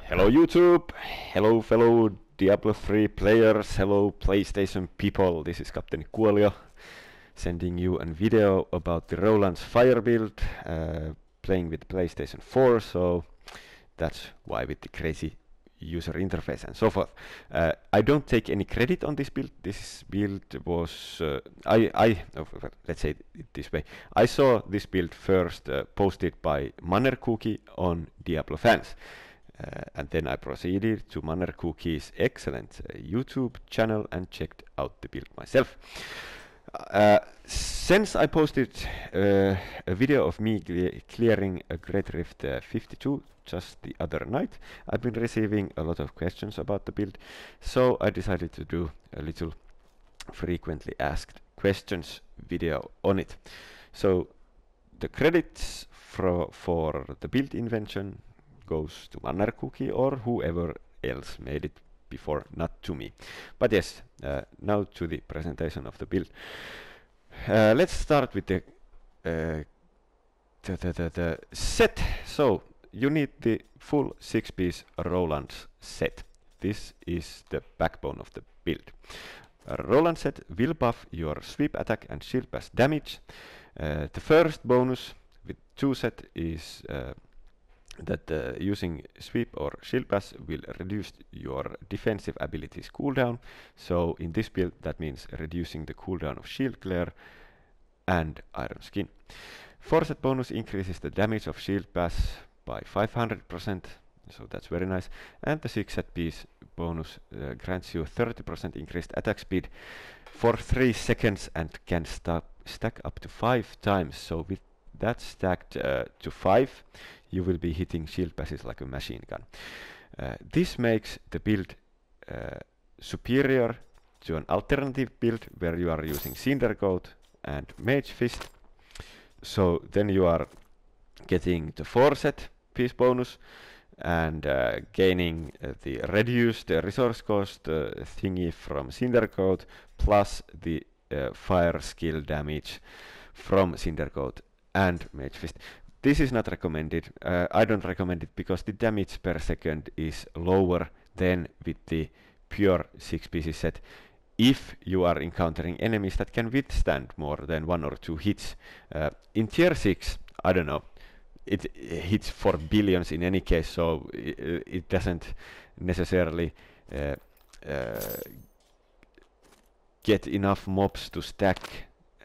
Hello YouTube, hello fellow Diablo 3 players, hello PlayStation people, this is Captain Kuolio sending you a video about the Roland's Fire build, playing with PlayStation 4, so that's why with the crazy user interface and so forth. I don't take any credit on this build. This build was, let's say it this way, I saw this build first posted by mannercookie on diablofans. And then I proceeded to mannercookie's excellent YouTube channel and checked out the build myself. Since I posted a video of me clearing a Great Rift 52 just the other night, I've been receiving a lot of questions about the build, so I decided to do a little frequently asked questions video on it. So the credits for the build invention goes to mannercookie or whoever else made it before, not to me. But yes, now to the presentation of the build. Let's start with the set. So you need the full 6-piece Roland set. This is the backbone of the build. A Roland set will buff your sweep attack and shield pass damage. The first bonus with 2 set is that using sweep or shield pass will reduce your defensive abilities cooldown. So in this build that means reducing the cooldown of shield glare and iron skin. 4 set bonus increases the damage of shield pass by 500%, so that's very nice. And the 6 set piece bonus grants you 30% increased attack speed for 3 seconds and can stack up to 5 times. So with that stacked to 5, you will be hitting shield passes like a machine gun. This makes the build superior to an alternative build where you are using Cinder Coat and Mage Fist. So then you are getting the 4 set piece bonus and gaining the reduced resource cost thingy from Cinder Coat plus the fire skill damage from Cinder Coat and Mage Fist. This is not recommended. I don't recommend it because the damage per second is lower than with the pure 6 pieces set if you are encountering enemies that can withstand more than 1 or 2 hits. In tier 6, I don't know, it hits for billions in any case, so it doesn't necessarily get enough mobs to stack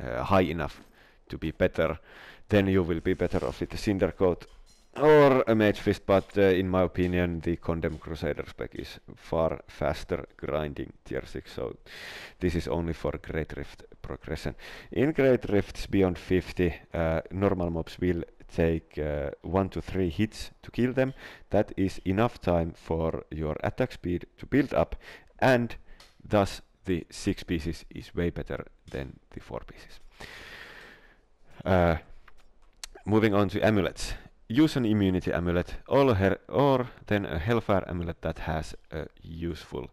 high enough to be better. Then you will be better off with the Cinder Coat or a Mage Fist, but in my opinion the Condemned Crusader spec is far faster grinding tier 6, so this is only for Great Rift progression. In Great Rifts beyond 50, normal mobs will take 1 to 3 hits to kill them. That is enough time for your attack speed to build up, and thus the 6 pieces is way better than the 4 pieces. Moving on to amulets. Use an immunity amulet or then a hellfire amulet that has a useful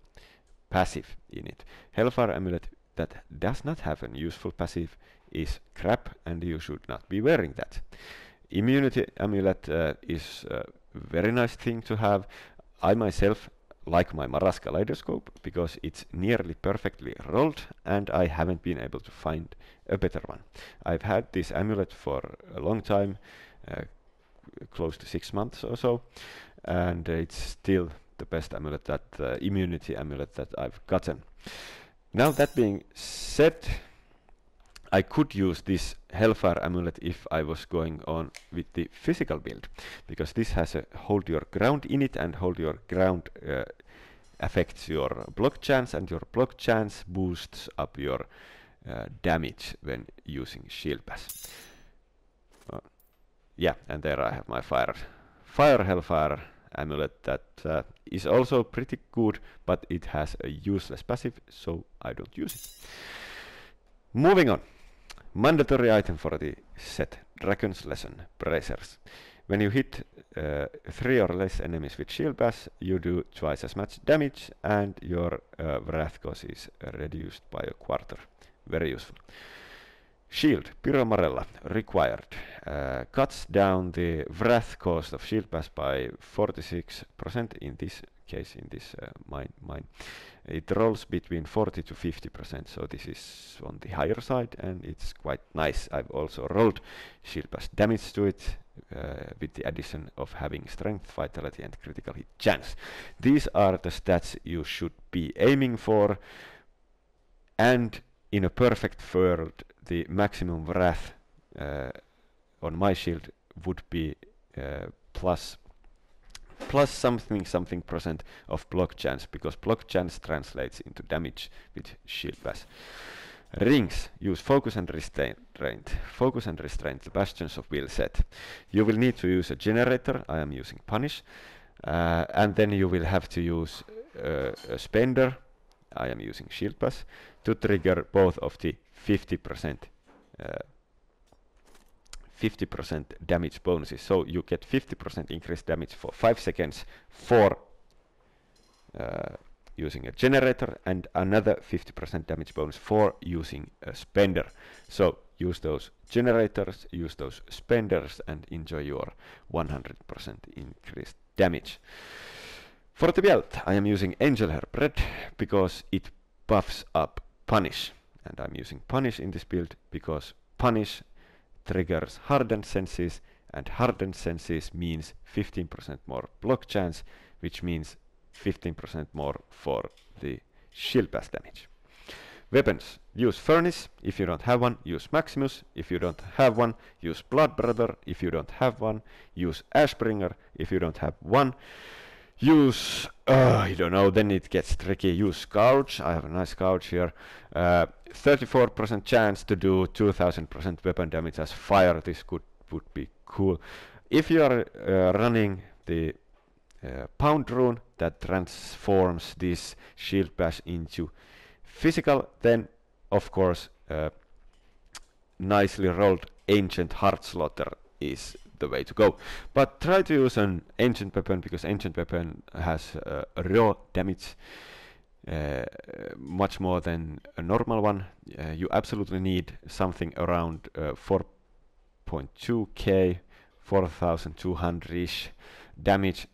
passive in it. Hellfire amulet that does not have a useful passive is crap and you should not be wearing that. Immunity amulet is a very nice thing to have. I myself like my Maras Kaleidoscope because it's nearly perfectly rolled and I haven't been able to find a better one. I've had this amulet for a long time, close to 6 months or so, and it's still the best amulet, that immunity amulet that I've gotten. Now that being said, I could use this Hellfire amulet if I was going on with the physical build, because this has a hold your ground in it, and hold your ground affects your block chance, and your block chance boosts up your damage when using shield pass. Yeah, and there I have my fire Hellfire amulet that is also pretty good, but it has a useless passive, so I don't use it. Moving on. Mandatory item for the set, Dragon's Lesson Bracers. When you hit 3 or less enemies with shield pass, you do twice as much damage and your wrath cost is reduced by a quarter. Very useful. Shield, Pyromarella, required. Cuts down the wrath cost of shield pass by 46% in this case, in this mine. It rolls between 40 to 50%, so this is on the higher side, and it's quite nice. I've also rolled shield pass damage to it with the addition of having strength, vitality, and critical hit chance. These are the stats you should be aiming for, and in a perfect world, the maximum wrath on my shield would be plus something percent of block chance, because block chance translates into damage with shield pass. Rings, use focus and restraint. Focus and restraint, the bastions of will set. You will need to use a generator. I am using punish, and then you will have to use a spender. I am using shield pass to trigger both of the 50% damage bonuses. So you get 50% increased damage for 5 seconds for using a generator, and another 50% damage bonus for using a spender. So use those generators, use those spenders, and enjoy your 100% increased damage. For the belt, I am using Angel Hair Bread because it buffs up Punish. And I'm using Punish in this build because Punish triggers Hardened Senses, and Hardened Senses means 15% more block chance, which means 15% more for the shield pass damage. Weapons, use Furnace. If you don't have one, use Maximus. If you don't have one, use Blood Brother. If you don't have one, use Ashbringer. If you don't have one, use, I don't know, then it gets tricky. Use Scourge. I have a nice Scourge here. 34% chance to do 2000% weapon damage as fire. This would be cool. If you are running the Pound Rune that transforms this shield bash into physical, then of course nicely rolled Ancient Heart Slaughter is the way to go. But try to use an Ancient Weapon, because Ancient Weapon has raw damage much more than a normal one. You absolutely need something around 4.2k, 4200-ish damage,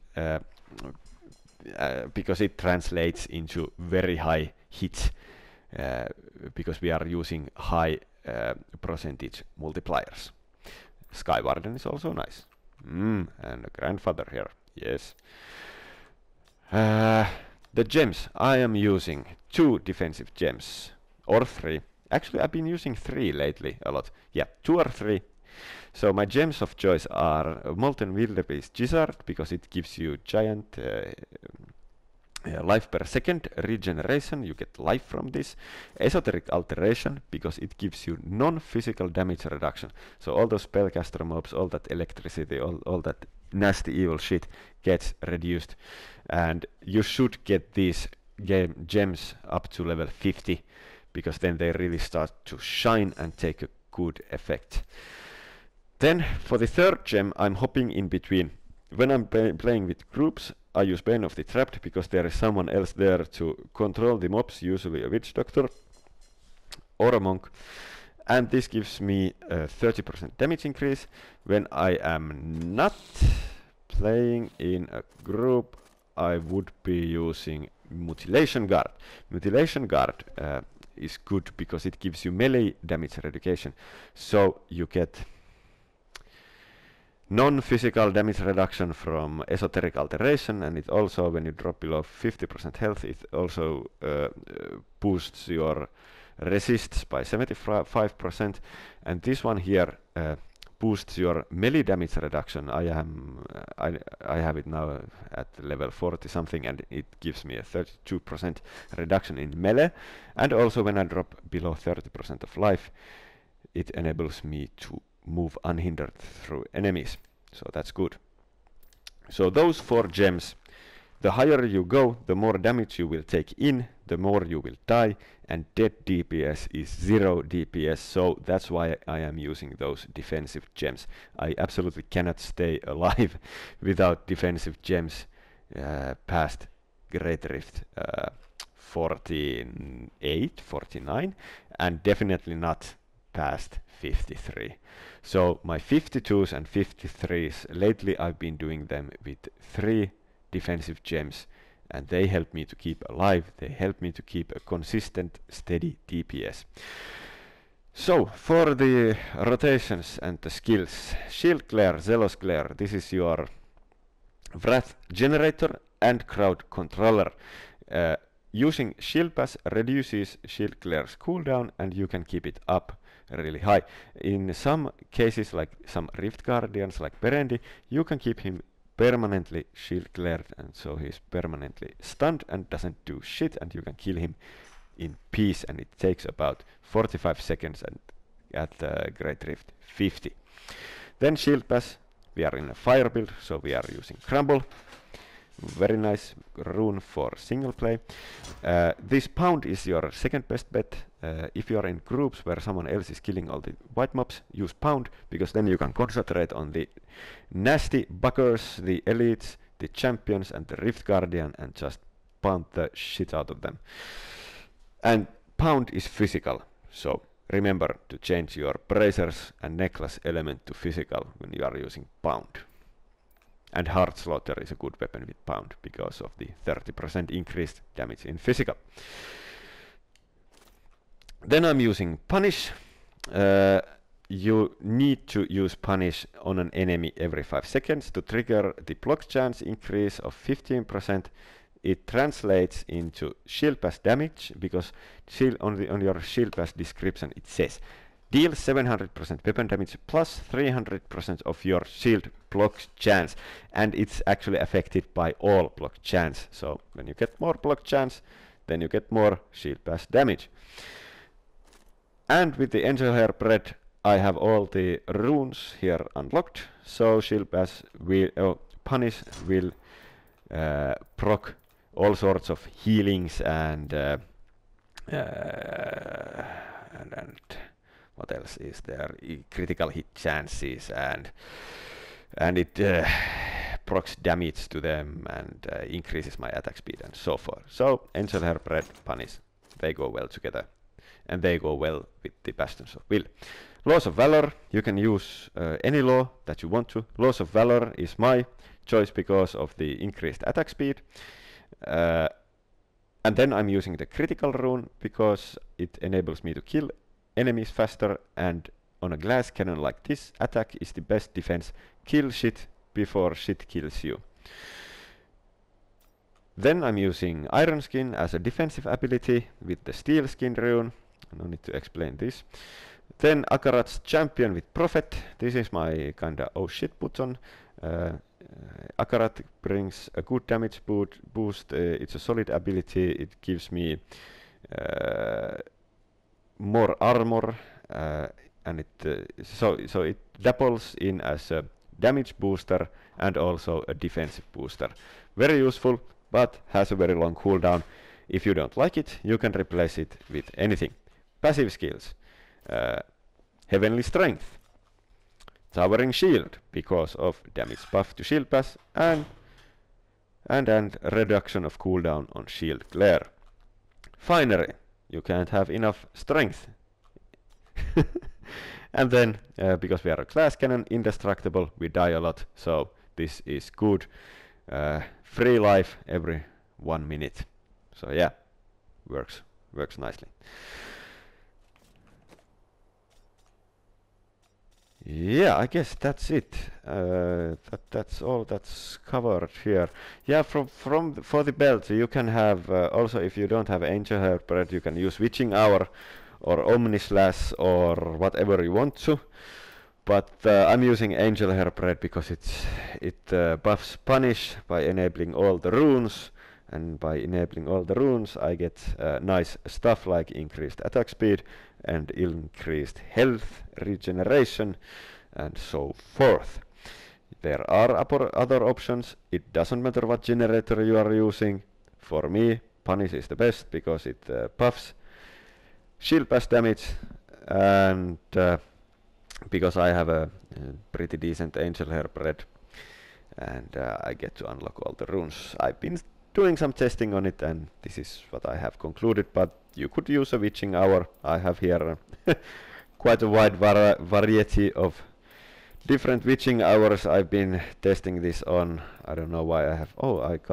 because it translates into very high hits, because we are using high percentage multipliers. Skywarden is also nice. And a grandfather here, yes. The gems, I am using 2 defensive gems, or 3. Actually, I've been using 3 lately a lot. Yeah, 2 or 3. So my gems of choice are Molten Wildebeest Gizzard, because it gives you giant life per second regeneration. You get life from this. Esoteric Alteration, because it gives you non-physical damage reduction. So all those spellcaster mobs, all that electricity, all that nasty evil shit gets reduced. And you should get these gems up to level 50, because then they really start to shine and take a good effect. Then for the third gem, I'm hopping in between. When I'm playing with groups, I use Bane of the Trapped, because there is someone else there to control the mobs, usually a Witch Doctor or a Monk. And this gives me a 30% damage increase. When I am not playing in a group, I would be using Mutilation Guard. Mutilation Guard is good because it gives you melee damage reduction. So you get non-physical damage reduction from Esoteric Alteration, and it also, when you drop below 50% health, it also boosts your resists by 75%, and this one here boosts your melee damage reduction. I have it now at level 40 something, and it gives me a 32% reduction in melee, and also when I drop below 30% of life, it enables me to move unhindered through enemies, so that's good. So those 4 gems, the higher you go, the more damage you will take in, the more you will die, and dead DPS is 0 DPS, so that's why I am using those defensive gems. I absolutely cannot stay alive without defensive gems past Great Rift 48, 49, and definitely not past 53. So my 52s and 53s, lately I've been doing them with 3 defensive gems, and they help me to keep alive, they help me to keep a consistent, steady DPS. So, for the rotations and the skills, Shield Glare, Zealous Glare, this is your Wrath Generator and Crowd Controller. Using Shield Pass reduces Shield Glare's cooldown, and you can keep it up really high. In some cases, like some Rift Guardians like Berendi, you can keep him permanently shield glared, and so he's permanently stunned and doesn't do shit, and you can kill him in peace, and it takes about 45 seconds, and at the Great Rift 50. Then Shield Pass, we are in a fire build, so we are using Crumble. Very nice rune for single play. This Pound is your second best bet. If you are in groups where someone else is killing all the white mobs, use Pound, because then you can concentrate on the nasty buggers, the elites, the champions, and the Rift Guardian, and just pound the shit out of them. And Pound is physical, so remember to change your bracers and necklace element to physical when you are using Pound. And Heart Slaughter is a good weapon with Pound because of the 30% increased damage in physical. Then I'm using Punish. You need to use Punish on an enemy every 5 seconds to trigger the block chance increase of 15%. It translates into Shield Pass damage, because on your Shield Pass description it says deal 700% weapon damage plus 300% of your shield block chance, and it's actually affected by all block chance. So when you get more block chance, then you get more Shield Pass damage. And with the Angel Hair Bread, I have all the runes here unlocked, so Shield Pass will, Punish will proc all sorts of healings and what else is there? Critical hit chances, and it procs damage to them, and increases my attack speed and so forth. So Angel Hair Bread, Punish, they go well together, and they go well with the Bastions of Will. Laws of Valor, you can use any law that you want to. Laws of Valor is my choice because of the increased attack speed. And then I'm using the critical rune because it enables me to kill enemies faster, and on a glass cannon like this, attack is the best defense. Kill shit before shit kills you. Then I'm using Iron Skin as a defensive ability with the Steel Skin rune. No need to explain this. Then Akarat's Champion with Prophet. This is my kinda oh shit button. Akarat brings a good damage boost. It's a solid ability. It gives me more armor, and it so it doubles in as a damage booster and also a defensive booster. Very useful, but has a very long cooldown. If you don't like it, you can replace it with anything. Passive skills: Heavenly Strength, Towering Shield because of damage buff to Shield Pass, and reduction of cooldown on Shield Glare. Finery, you can't have enough strength. And then, because we are a glass cannon, indestructible, we die a lot, so this is good. Free life every 1 minute. So yeah, works nicely. Yeah, I guess that's it. That's all that's covered here. Yeah, for the belt, you can have also, if you don't have Angel Hair Bread, you can use Witching Hour or Omni Slash or whatever you want to. But I'm using Angel Hair Bread because it buffs Punish by enabling all the runes, and by enabling all the runes I get nice stuff like increased attack speed and increased health regeneration and so forth. There are other options. It doesn't matter what generator you are using. For me, Punish is the best because it buffs Shield Pass damage, and because I have a pretty decent Angel Hair Bread, and I get to unlock all the runes. I've been doing some testing on it, and this is what I have concluded, but you could use a Witching Hour. I have here quite a wide variety of different witching hours I've been testing this on. I don't know why I have... Oh, I